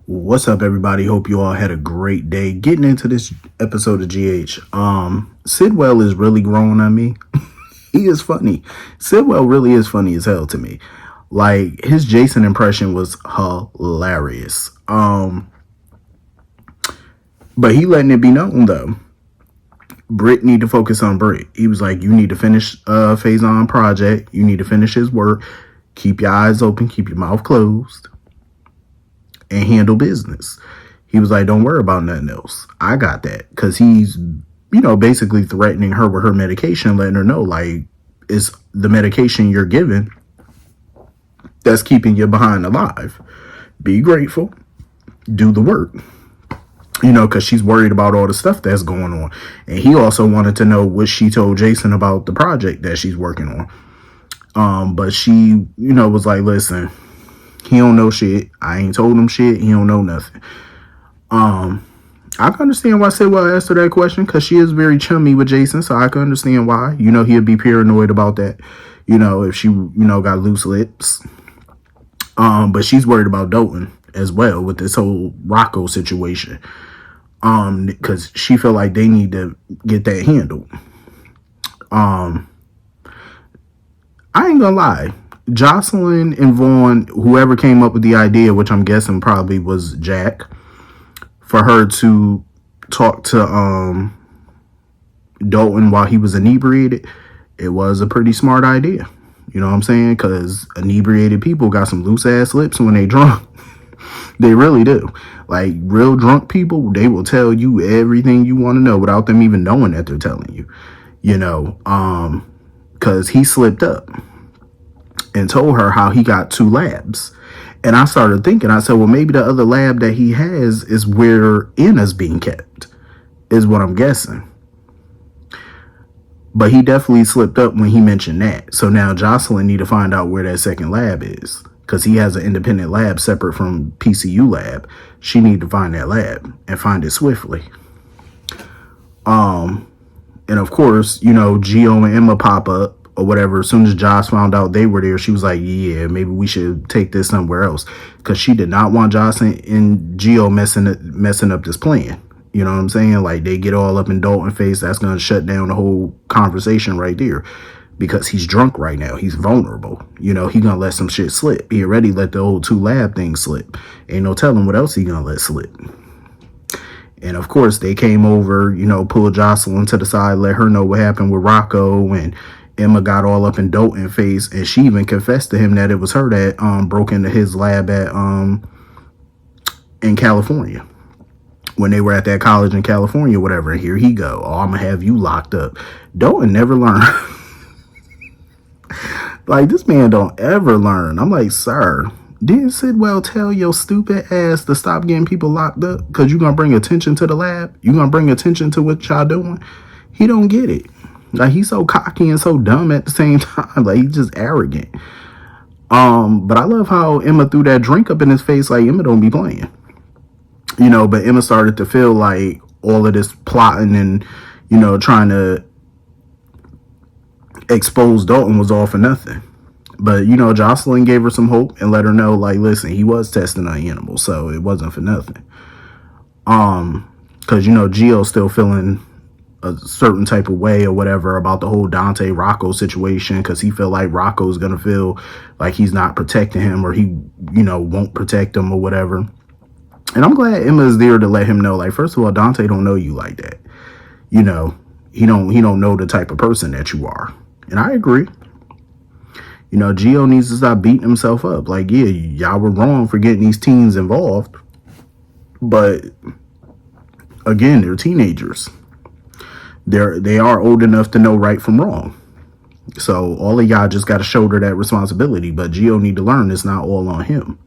What's up, everybody? Hope you all had a great day. Getting into this episode of GH. Sidwell is really growing on me. He is funny. Sidwell really is funny as hell to me. Like, his Jason impression was hilarious. But he letting it be known though. Britt need to focus on Britt. He was like, you need to finish Faison project. You need to finish his work. Keep your eyes open. Keep your mouth closed. And handle business. He was like, don't worry about nothing else. I got that. Because he's, basically threatening her with her medication, letting her know, like, it's the medication you're given that's keeping you behind alive. Be grateful. Do the work. Because she's worried about all the stuff that's going on. And he also wanted to know what she told Jason about the project that she's working on. But she, was like, listen, he don't know shit. I ain't told him shit. He don't know nothing. I can understand why Sidwell asked her that question, because she is very chummy with Jason, so I can understand why. He'd be paranoid about that, if she, got loose lips. But she's worried about Dolan as well with this whole Rocco situation. Because she feel like they need to get that handled. I ain't gonna lie. Jocelyn and Vaughn, whoever came up with the idea, which I'm guessing probably was Jack, for her to talk to Dalton while he was inebriated, it was a pretty smart idea. You know what I'm saying? Because inebriated people got some loose ass lips when they drunk. They really do. Like, real drunk people, they will tell you everything you want to know without them even knowing that they're telling you. Because he slipped up and told her how he got 2 labs. And I started thinking, I said, well, maybe the other lab that he has is where Anna's being kept, is what I'm guessing. But he definitely slipped up when he mentioned that. So now Jocelyn need to find out where that second lab is, because he has an independent lab separate from PCU lab. She need to find that lab and find it swiftly. And of course, Gio and Emma pop up or whatever. As soon as Joss found out they were there, she was like, yeah, maybe we should take this somewhere else, because she did not want Joss and Gio messing up this plan. You know what I'm saying? Like, they get all up in Dalton's face. That's going to shut down the whole conversation right there, because he's drunk right now. He's vulnerable. He going to let some shit slip. He already let the old 2 lab thing slip. Ain't no telling what else he going to let slip. And of course, they came over, pulled Jocelyn to the side, let her know what happened with Rocco, and Emma got all up in Dalton's face, and she even confessed to him that it was her that broke into his lab at in California, when they were at that college in California, whatever. And here he go, oh, I'm gonna have you locked up. Dalton never learned. Like, this man don't ever learn. I'm like, sir, didn't Sidwell tell your stupid ass to stop getting people locked up because you're gonna bring attention to the lab? You're gonna bring attention to what y'all doing? He don't get it. Like, he's so cocky and so dumb at the same time. Like, he's just arrogant. But I love how Emma threw that drink up in his face. Like, Emma don't be playing. But Emma started to feel like all of this plotting and, trying to expose Dalton was all for nothing. But, Jocelyn gave her some hope and let her know, like, listen, he was testing on animals, so it wasn't for nothing. Because, Gio's still feeling a certain type of way or whatever about the whole Dante Rocco situation, because he feel like Rocco's gonna feel like he's not protecting him, or he won't protect him or whatever. And I'm glad Emma's there to let him know, like, first of all, Dante don't know you like that. He don't know the type of person that you are. And I agree. Gio needs to stop beating himself up. Like, yeah, y'all were wrong for getting these teens involved, but again, they're teenagers. They are old enough to know right from wrong. So all of y'all just got to shoulder that responsibility. But Gio need to learn it's not all on him.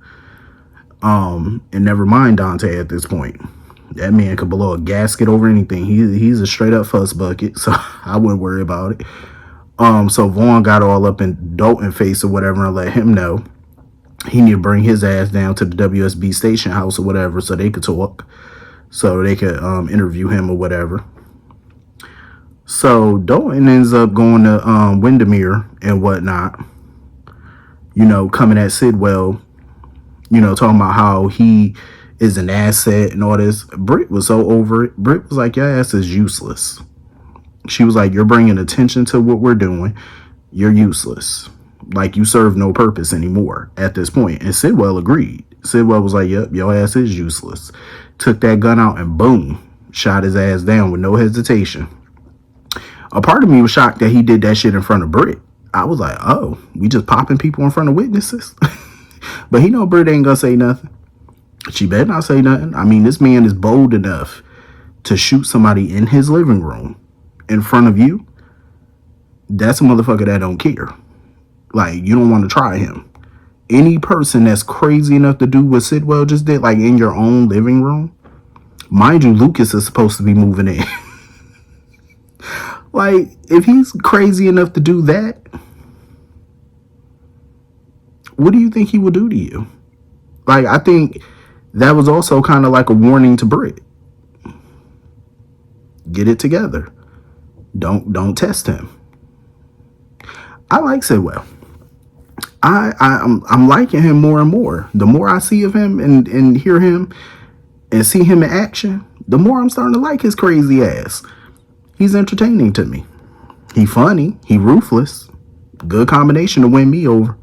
And never mind Dante at this point. That man could blow a gasket over anything. He's a straight up fuss bucket. So I wouldn't worry about it. So Vaughn got all up in Dalton's face or whatever and let him know he need to bring his ass down to the WSB station house or whatever, so they could talk, so they could interview him or whatever. So Dalton ends up going to Windermere and whatnot, coming at Sidwell, talking about how he is an asset and all this. Britt was so over it. Britt was like, your ass is useless. She was like, you're bringing attention to what we're doing. You're useless. Like, you serve no purpose anymore at this point. And Sidwell agreed. Sidwell was like, yep, your ass is useless. Took that gun out and boom, shot his ass down with no hesitation. A part of me was shocked that he did that shit in front of Britt. I was like, oh, we just popping people in front of witnesses? But he know Britt ain't gonna say nothing. She better not say nothing. I mean, this man is bold enough to shoot somebody in his living room in front of you. That's a motherfucker that don't care. Like, you don't want to try him. Any person that's crazy enough to do what Sidwell just did, like in your own living room, mind you, Lucas is supposed to be moving in. Like, if he's crazy enough to do that, what do you think he will do to you? Like, I think that was also kind of like a warning to Britt. Get it together. Don't test him. I like Sidwell. I'm liking him more and more. The more I see of him and hear him and see him in action, the more I'm starting to like his crazy ass. He's entertaining to me. He funny. He ruthless. Good combination to win me over.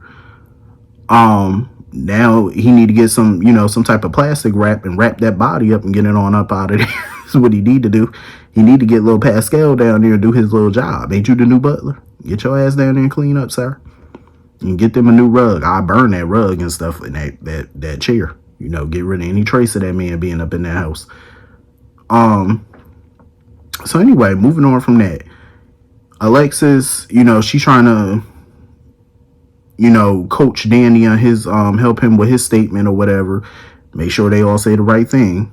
Now he need to get some, some type of plastic wrap and wrap that body up and get it on up out of there. That's what he need to do. He need to get little Pascal down there and do his little job. Ain't you the new butler? Get your ass down there and clean up, sir. And get them a new rug. I burn that rug and stuff in that chair. Get rid of any trace of that man being up in that house. So anyway, moving on from that. Alexis, she's trying to, coach Danny on his, help him with his statement or whatever. Make sure they all say the right thing.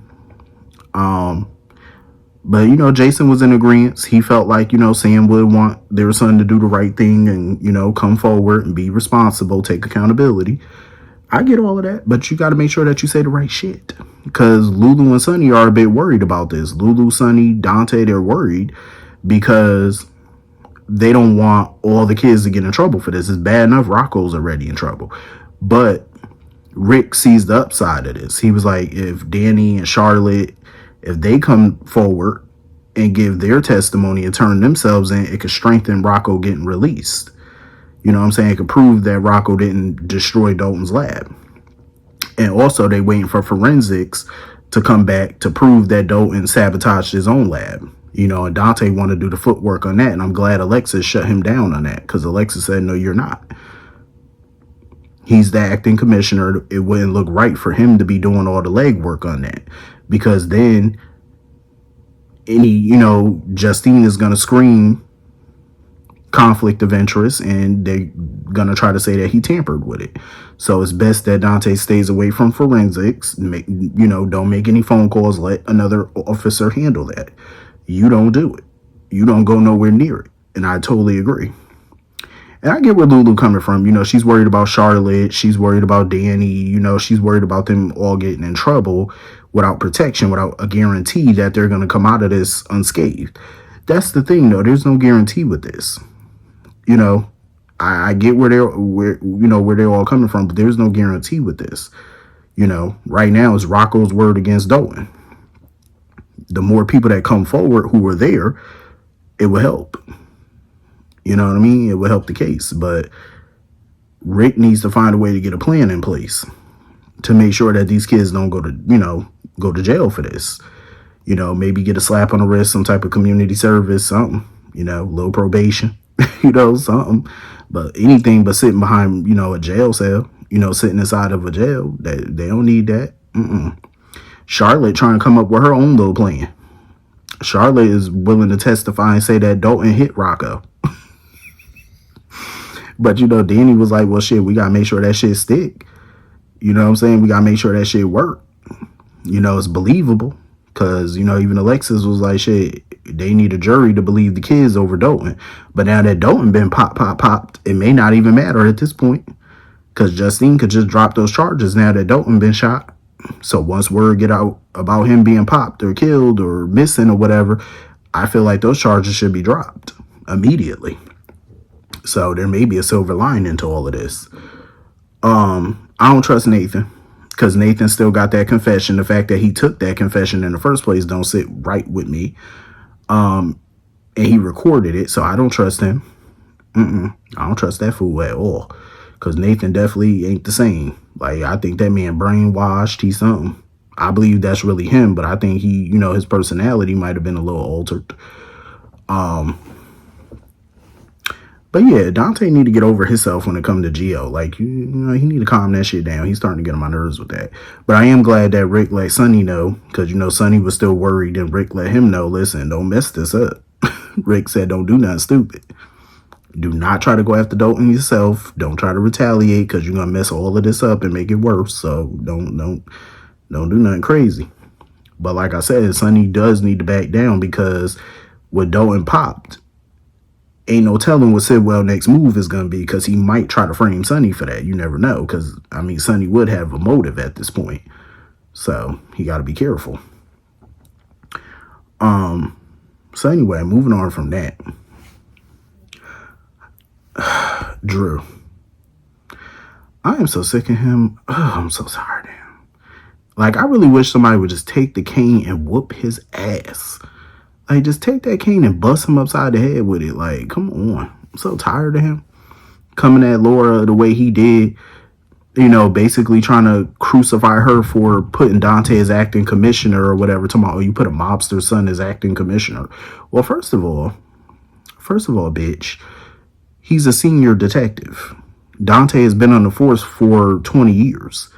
But, Jason was in agreement. He felt like, Sam would want their son to do the right thing and, come forward and be responsible, take accountability. I get all of that, but you got to make sure that you say the right shit. Because Lulu and Sonny are a bit worried about this. Lulu, Sonny, Dante, they're worried because they don't want all the kids to get in trouble for this. It's bad enough Rocco's already in trouble. But Rick sees the upside of this. He was like, if Danny and Charlotte, if they come forward and give their testimony and turn themselves in, it could strengthen Rocco getting released. You know what I'm saying? It could prove that Rocco didn't destroy Dalton's lab. And also they waiting for forensics to come back to prove that Dalton sabotaged his own lab. And Dante wanted to do the footwork on that. And I'm glad Alexis shut him down on that, because Alexis said, no, you're not. He's the acting commissioner. It wouldn't look right for him to be doing all the legwork on that, because then Justine is going to scream conflict of interest and they're going to try to say that he tampered with it. So it's best that Dante stays away from forensics. Don't make any phone calls. Let another officer handle that. You don't do it. You don't go nowhere near it. And I totally agree. And I get where Lulu coming from. She's worried about Charlotte. She's worried about Danny. She's worried about them all getting in trouble without protection, without a guarantee that they're going to come out of this unscathed. That's the thing, though. There's no guarantee with this. I get where they're all coming from, but there's no guarantee with this. Right now it's Rocco's word against Dolan. The more people that come forward who were there, it will help. You know what I mean? It will help the case. But Rick needs to find a way to get a plan in place to make sure that these kids don't go to jail for this. Maybe get a slap on the wrist, some type of community service, something, little probation, something. But anything but sitting behind, a jail cell, sitting inside of a jail, they don't need that. Charlotte trying to come up with her own little plan. Charlotte is willing to testify and say that Dalton hit Rocco. But, Danny was like, well, shit, we got to make sure that shit stick. You know what I'm saying? We got to make sure that shit work. It's believable. Because, even Alexis was like, shit, they need a jury to believe the kids over Dalton. But now that Dalton been popped, it may not even matter at this point. Because Justine could just drop those charges now that Dalton been shot. So once word get out about him being popped or killed or missing or whatever, I feel like those charges should be dropped immediately. So there may be a silver lining to all of this. I don't trust Nathan. because Nathan still got that confession. The fact that he took that confession in the first place don't sit right with me. And he recorded it, so I don't trust him. I don't trust that fool at all, because Nathan definitely ain't the same. Like, I think that man brainwashed. He's something. I believe that's really him, but I think he, his personality might have been a little altered. But yeah, Dante need to get over himself when it comes to Gio. Like, he need to calm that shit down. He's starting to get on my nerves with that. But I am glad that Rick let Sonny know, because, Sonny was still worried, and Rick let him know, listen, don't mess this up. Rick said, don't do nothing stupid. Do not try to go after Dalton yourself. Don't try to retaliate, because you're going to mess all of this up and make it worse. So don't do nothing crazy. But like I said, Sonny does need to back down, because with Dalton popped, ain't no telling what Sidwell's next move is going to be, because he might try to frame Sonny for that. You never know, because, Sonny would have a motive at this point. So he got to be careful. So anyway, moving on from that. Drew. I am so sick of him. Oh, I'm so tired of him. Like, I really wish somebody would just take the cane and whoop his ass. Like, just take that cane and bust him upside the head with it. Like, come on. I'm so tired of him coming at Laura the way he did. Basically trying to crucify her for putting Dante as acting commissioner or whatever. Talking about, you put a mobster's son as acting commissioner. Well, first of all, bitch, he's a senior detective. Dante has been on the force for 20 years.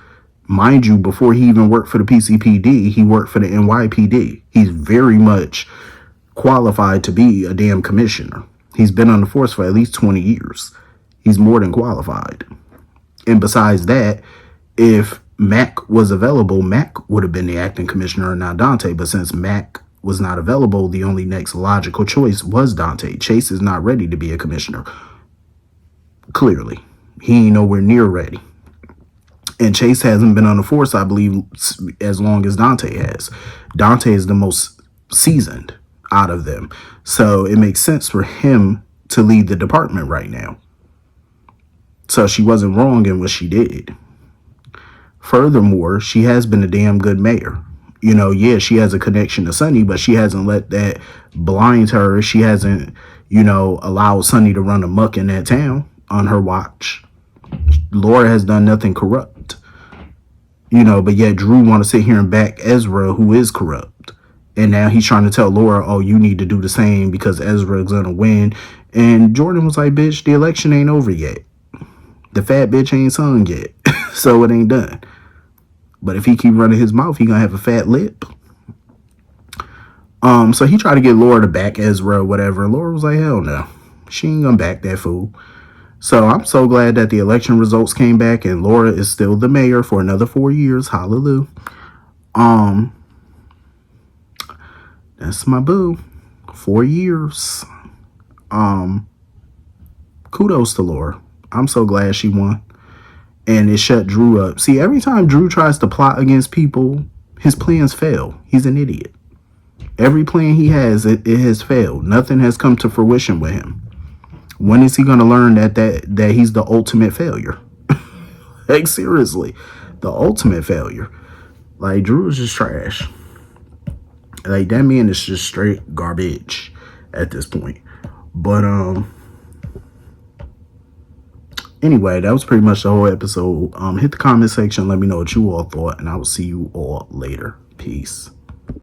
Mind you, before he even worked for the PCPD, he worked for the NYPD. He's very much qualified to be a damn commissioner. He's been on the force for at least 20 years. He's more than qualified. And besides that, if Mac was available, Mac would have been the acting commissioner and not Dante. But since Mac was not available, the only next logical choice was Dante. Chase is not ready to be a commissioner. Clearly. He ain't nowhere near ready. And Chase hasn't been on the force, I believe, as long as Dante has. Dante is the most seasoned out of them. So it makes sense for him to lead the department right now. So she wasn't wrong in what she did. Furthermore, she has been a damn good mayor. Yeah, she has a connection to Sonny, but she hasn't let that blind her. She hasn't, allowed Sonny to run amok in that town on her watch. Laura has done nothing corrupt. But yet Drew want to sit here and back Ezra, who is corrupt. And now he's trying to tell Laura, oh, you need to do the same because Ezra is going to win. And Jordan was like, bitch, the election ain't over yet. The fat bitch ain't sung yet. So it ain't done. But if he keep running his mouth, he gonna have a fat lip. So he tried to get Laura to back Ezra or whatever. And Laura was like, hell no. She ain't gonna back that fool. So I'm so glad that the election results came back and Laura is still the mayor for another 4 years. Hallelujah. That's my boo. 4 years. Kudos to Laura. I'm so glad she won. And it shut Drew up. See, every time Drew tries to plot against people, his plans fail. He's an idiot. Every plan he has, it has failed. Nothing has come to fruition with him. When is he going to learn that he's the ultimate failure? Like, seriously, the ultimate failure. Like, Drew is just trash. Like, that man is just straight garbage at this point. But, anyway, that was pretty much the whole episode. Hit the comment section. Let me know what you all thought. And I will see you all later. Peace.